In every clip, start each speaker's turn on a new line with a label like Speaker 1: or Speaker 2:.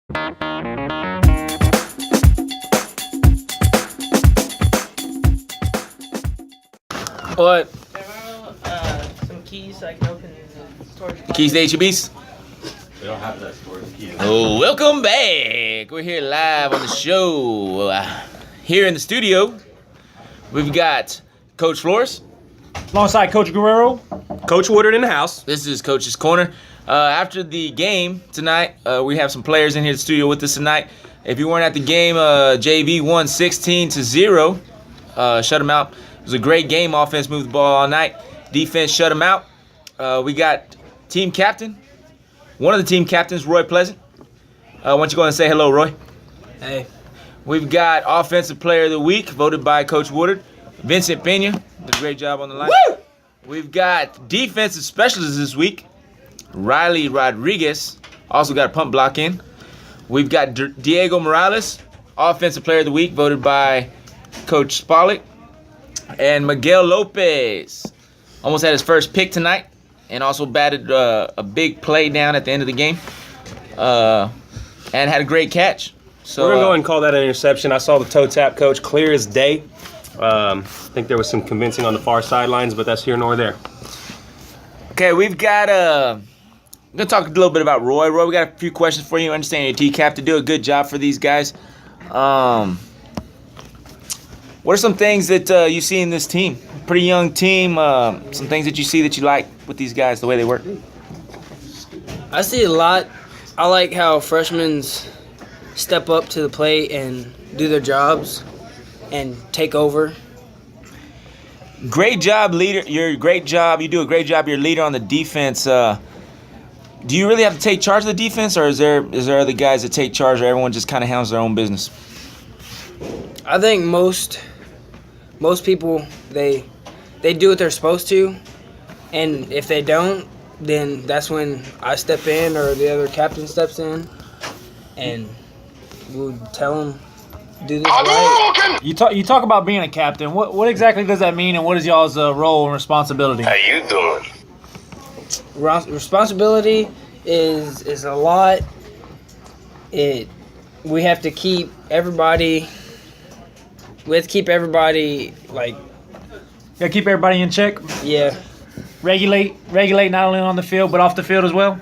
Speaker 1: What?
Speaker 2: Some keys so I can open the storage.
Speaker 1: Keys to HEBs?
Speaker 3: We don't have that storage key.
Speaker 1: Oh, welcome back. We're here live on the show. Here in the studio, we've got Coach Flores.
Speaker 4: Alongside Coach Guerrero.
Speaker 5: Coach Woodard in the house.
Speaker 1: This is Coach's Corner. After the game tonight, we have some players in here in the studio with us tonight. If you weren't at the game, JV won 16-0. Shut them out. It was a great game. Offense moved the ball all night. Defense shut them out. We got team captain. One of the team captains, Roy Pleasant. Why don't you go and say hello, Roy?
Speaker 2: Hey.
Speaker 1: We've got Offensive Player of the Week, voted by Coach Woodard. Vincent Pena did a great job on the line.
Speaker 5: Woo!
Speaker 1: We've got Defensive Specialist this week, Riley Rodriguez. Also got a punt block in. We've got Diego Morales, Offensive Player of the Week, voted by Coach Spollick. And Miguel Lopez almost had his first pick tonight and also batted a big play down at the end of the game and had a great catch. So
Speaker 5: We're going to go ahead and call that an interception. I saw the toe tap, Coach, clear as day. I think there was some convincing on the far sidelines, but that's here nor there.
Speaker 1: Okay, we've got I'm going to talk a little bit about Roy. Roy, we got a few questions for you. I understand your T-Cap to do a good job for these guys. What are some things that you see in this team? Pretty young team. Some things that you see that you like with these guys, the way they work.
Speaker 2: I see a lot. I like how freshmen step up to the plate and do their jobs and take over.
Speaker 1: Great job, leader. You're a great job. You do a great job. You're a leader on the defense. Do you really have to take charge of the defense, or is there other guys that take charge, or everyone just kind of handles their own business?
Speaker 2: I think most people they do what they're supposed to, and if they don't, then that's when I step in or the other captain steps in, and we'll tell them do this right.
Speaker 4: You talk about being a captain. What exactly does that mean, and what is y'all's role and responsibility?
Speaker 3: How you doing?
Speaker 2: Responsibility is a lot. We have to keep everybody. We have to keep everybody like.
Speaker 4: You gotta keep everybody in check.
Speaker 2: Yeah.
Speaker 4: Regulate not only on the field but off the field as well.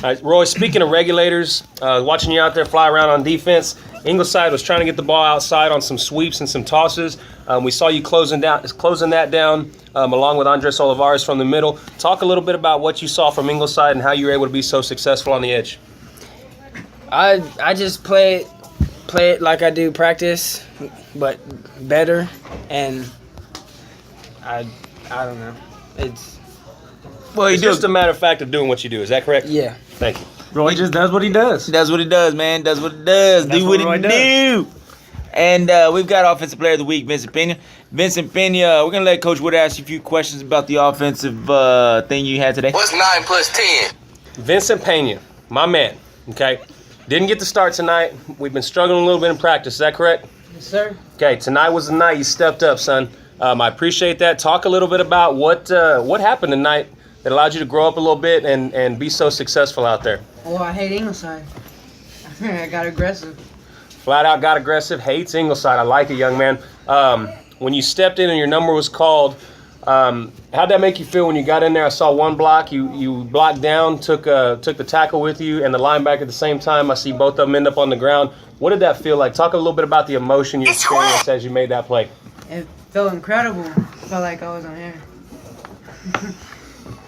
Speaker 5: All right, Roy, speaking of regulators, watching you out there fly around on defense, Ingleside was trying to get the ball outside on some sweeps and some tosses. We saw you closing that down along with Andres Olivares from the middle. Talk a little bit about what you saw from Ingleside and how you were able to be so successful on the edge.
Speaker 2: I just play it like I do practice, but better, and I don't know. It's
Speaker 5: just a matter of fact of doing what you do. Is that correct?
Speaker 2: yeah.
Speaker 5: Thank you.
Speaker 4: Roy just does what he does.
Speaker 1: He does what he does, man. Does what he does.
Speaker 4: That's
Speaker 1: Do what
Speaker 4: what
Speaker 1: he
Speaker 4: Roy
Speaker 1: do. And we've got Offensive Player of the Week, Vincent Pena. Vincent Pena, we're going to let Coach Wood ask you a few questions about the offensive thing you had today.
Speaker 6: What's 9 plus 10?
Speaker 5: Vincent Pena, my man, okay? Didn't get to start tonight. We've been struggling a little bit in practice. Is that correct?
Speaker 2: Yes, sir.
Speaker 5: Okay, tonight was the night you stepped up, son. I appreciate that. Talk a little bit about what happened tonight that allowed you to grow up a little bit and be so successful out there.
Speaker 7: Well, I hate Ingleside. I got aggressive.
Speaker 5: Flat out got aggressive, hates Ingleside. I like it, young man. When you stepped in and your number was called, how'd that make you feel when you got in there? I saw one block. You blocked down, took the tackle with you, and the linebacker at the same time. I see both of them end up on the ground. What did that feel like? Talk a little bit about the emotion you experienced as you made that play.
Speaker 7: It felt incredible. Felt like I was on air.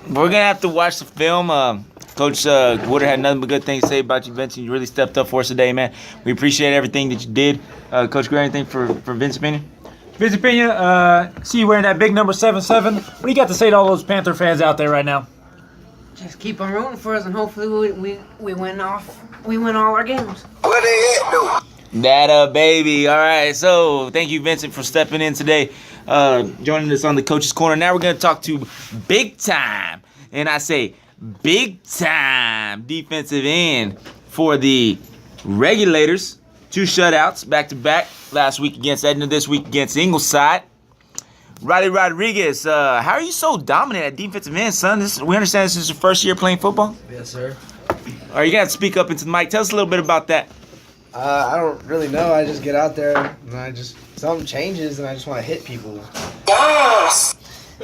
Speaker 1: We're going to have to watch the film. Coach Woodard had nothing but good things to say about you, Vincent. You really stepped up for us today, man. We appreciate everything that you did. Coach Greer, anything for Vincent Pena?
Speaker 4: Vincent Pena, see you wearing that big number 77. What do you got to say to all those Panther fans out there right now?
Speaker 7: Just keep on rooting for us, and hopefully we win all our games.
Speaker 6: Where they at, though?
Speaker 1: That baby. All right. So thank you, Vincent, for stepping in today, joining us on the Coach's Corner. Now we're going to talk to big time, and I say big time defensive end for the Regulators. 2 shutouts back-to-back. Last week against Edna, this week against Ingleside. Riley Rodriguez, how are you so dominant at defensive end, son? We understand this is your first year playing football?
Speaker 8: Yes, sir.
Speaker 1: Or you got to speak up into the mic. Tell us a little bit about that.
Speaker 8: I don't really know. I just get out there and something changes and I just want to hit people.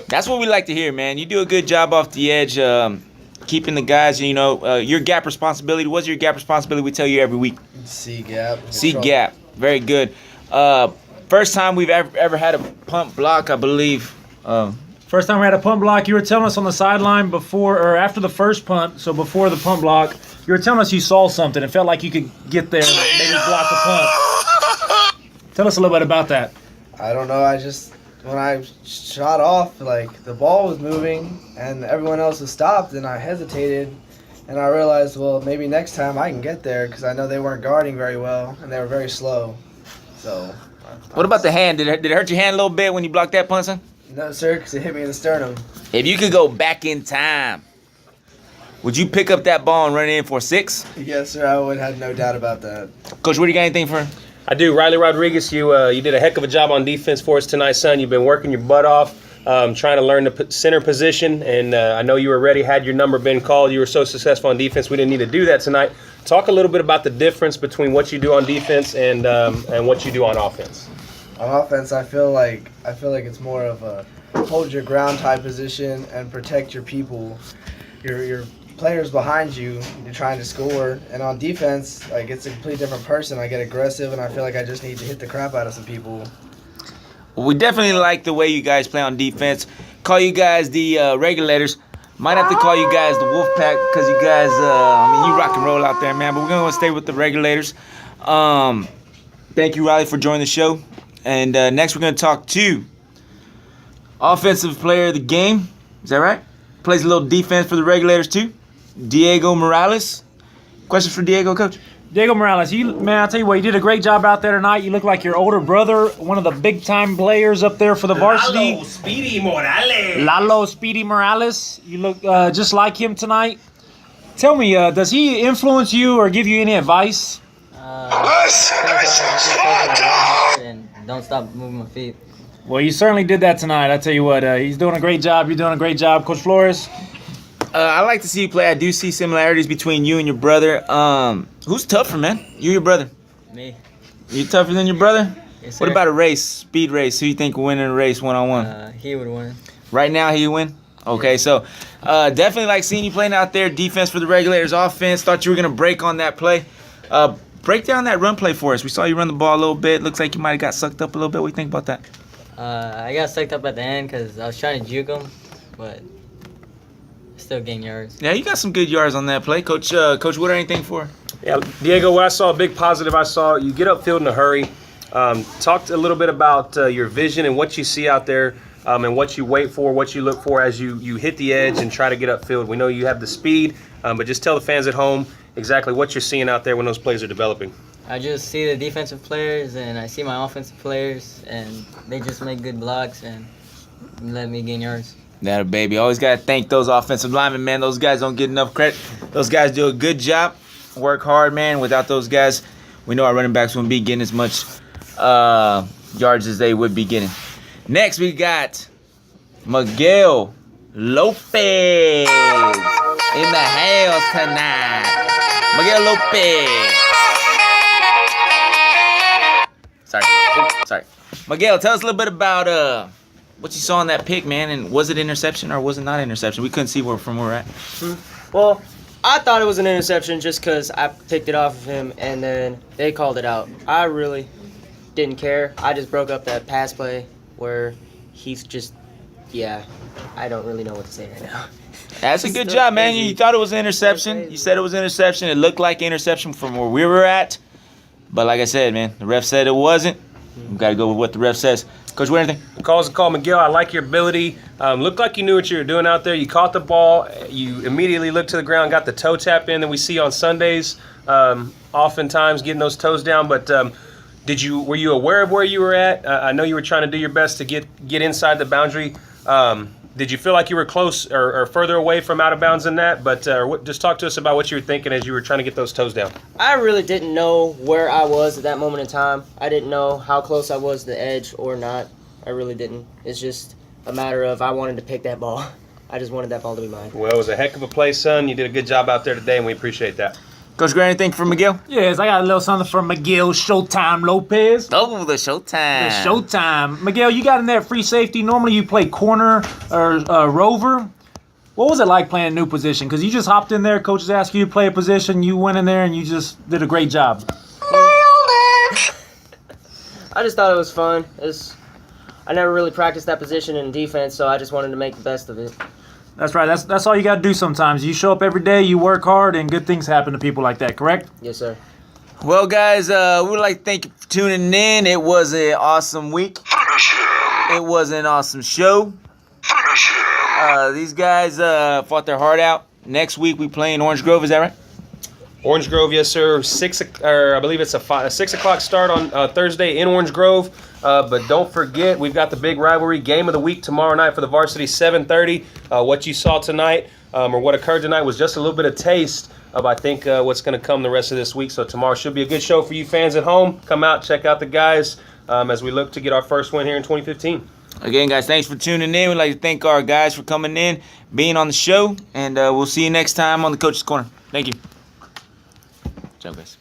Speaker 1: That's what we like to hear, man. You do a good job off the edge, keeping the guys, your gap responsibility. What's your gap responsibility? We tell you every week.
Speaker 8: C gap.
Speaker 1: C gap. Very good. First time we've ever had a pump block, I believe.
Speaker 4: First time we had a punt block, you were telling us on the sideline before or after the first punt, so before the punt block, you were telling us you saw something and felt like you could get there and maybe block the punt. Tell us a little bit about that.
Speaker 8: I don't know. When I shot off, like, the ball was moving and everyone else was stopped and I hesitated and I realized, well, maybe next time I can get there because I know they weren't guarding very well and they were very slow. So.
Speaker 1: What about the hand? Did it hurt your hand a little bit when you blocked that punt, son?
Speaker 8: No, sir, because it hit me in the sternum.
Speaker 1: If you could go back in time, would you pick up that ball and run it in for 6?
Speaker 8: Yes, sir, I would have no doubt about that.
Speaker 1: Coach, what do you got anything for him?
Speaker 5: I do. Riley Rodriguez, you did a heck of a job on defense for us tonight, son. You've been working your butt off, trying to learn the center position, and I know you were ready. Had your number been called, you were so successful on defense, we didn't need to do that tonight. Talk a little bit about the difference between what you do on defense and what you do on offense.
Speaker 8: On offense, I feel like it's more of a hold your ground type position and protect your people, your players behind you. You're trying to score, and on defense, like, it's a completely different person. I get aggressive, and I feel like I just need to hit the crap out of some people.
Speaker 1: We definitely like the way you guys play on defense. Call you guys the regulators. Might have to call you guys the wolf pack because you guys, you rock and roll out there, man. But we're going to stay with the regulators. Thank you, Riley, for joining the show. And next we're going to talk to offensive player of the game. Is that right? Plays a little defense for the regulators too. Diego Morales. Questions for Diego, Coach?
Speaker 4: Diego Morales, I'll tell you what, you did a great job out there tonight. You look like your older brother, one of the big-time players up there for the varsity.
Speaker 5: Lalo Speedy Morales.
Speaker 4: Lalo Speedy Morales. You look just like him tonight. Tell me, does he influence you or give you any advice?
Speaker 9: And don't stop moving my feet.
Speaker 4: Well, you certainly did that tonight. I tell you what, he's doing a great job. You're doing a great job, Coach Flores.
Speaker 1: I like to see you play. I do see similarities between you and your brother. Who's tougher, man? You or your brother?
Speaker 9: Me.
Speaker 1: You tougher than your brother?
Speaker 9: Yes, sir.
Speaker 1: What about a race, speed race? Who you think will win in a race one-on-one?
Speaker 9: He would win.
Speaker 1: Right now, he would win? Okay, so definitely like seeing you playing out there. Defense for the regulators, offense. Thought you were going to break on that play. Break down that run play for us. We saw you run the ball a little bit. Looks like you might have got sucked up a little bit. What do you think about that?
Speaker 9: I got sucked up at the end because I was trying to juke him, but still gain yards.
Speaker 1: Yeah, you got some good yards on that play. Coach Wood, anything for?
Speaker 5: Yeah, Diego, what I saw, a big positive I saw, you get upfield in a hurry. Talked a little bit about your vision and what you see out there and what you wait for, what you look for as you hit the edge and try to get upfield. We know you have the speed, but just tell the fans at home exactly what you're seeing out there when those plays are developing.
Speaker 9: I just see the defensive players and I see my offensive players, and they just make good blocks and let me gain yards.
Speaker 1: That a baby. Always got to thank those offensive linemen, man. Those guys don't get enough credit. Those guys do a good job. Work hard, man. Without those guys, we know our running backs wouldn't be getting as much yards as they would be getting. Next, we got Miguel Lopez in the house tonight. Miguel Lopez. Sorry. Miguel, tell us a little bit about what you saw in that pick, man, and was it interception or was it not interception? We couldn't see from where we're at.
Speaker 10: Well, I thought it was an interception just because I picked it off of him, and then they called it out. I really didn't care. I just broke up that pass play where he's just, I don't really know what to say right now.
Speaker 1: That's a good job, man. You thought it was an interception. You said it was an interception. It looked like interception from where we were at. But like I said, man, the ref said it wasn't. We got to go with what the ref says. Coach, what anything?
Speaker 5: Call's a call, Miguel. I like your ability. Looked like you knew what you were doing out there. You caught the ball. You immediately looked to the ground, got the toe tap in that we see on Sundays, oftentimes getting those toes down. But were you aware of where you were at? I know you were trying to do your best to get inside the boundary. Did you feel like you were close or further away from out of bounds than that? But just talk to us about what you were thinking as you were trying to get those toes down.
Speaker 10: I really didn't know where I was at that moment in time. I didn't know how close I was to the edge or not. I really didn't. It's just a matter of I wanted to pick that ball. I just wanted that ball to be mine.
Speaker 5: Well, it was a heck of a play, son. You did a good job out there today, and we appreciate that.
Speaker 1: Coach Grant, anything for Miguel?
Speaker 4: Yes, I got a little something from Miguel Showtime Lopez.
Speaker 1: Oh, the showtime.
Speaker 4: The Showtime. Miguel, you got in there at free safety. Normally you play corner or rover. What was it like playing a new position? Because you just hopped in there, coaches asked you to play a position, you went in there and you just did a great job.
Speaker 10: I just thought it was fun. I never really practiced that position in defense, so I just wanted to make the best of it.
Speaker 4: That's right. That's all you got to do sometimes. You show up every day, you work hard, and good things happen to people like that, correct?
Speaker 10: Yes, sir.
Speaker 1: Well, guys, we would like to thank you for tuning in. It was an awesome week. It was an awesome show. These guys fought their heart out. Next week we play in Orange Grove. Is that right?
Speaker 5: Orange Grove, yes, sir. I believe it's a 6 o'clock start on Thursday in Orange Grove. But don't forget, we've got the big rivalry game of the week tomorrow night for the varsity, 7:30. What you saw tonight, or what occurred tonight, was just a little bit of taste of, I think, what's going to come the rest of this week. So tomorrow should be a good show for you fans at home. Come out, check out the guys as we look to get our first win here in 2015.
Speaker 1: Again, guys, thanks for tuning in. We'd like to thank our guys for coming in, being on the show, and we'll see you next time on the Coach's Corner. Thank you. Ciao, guys.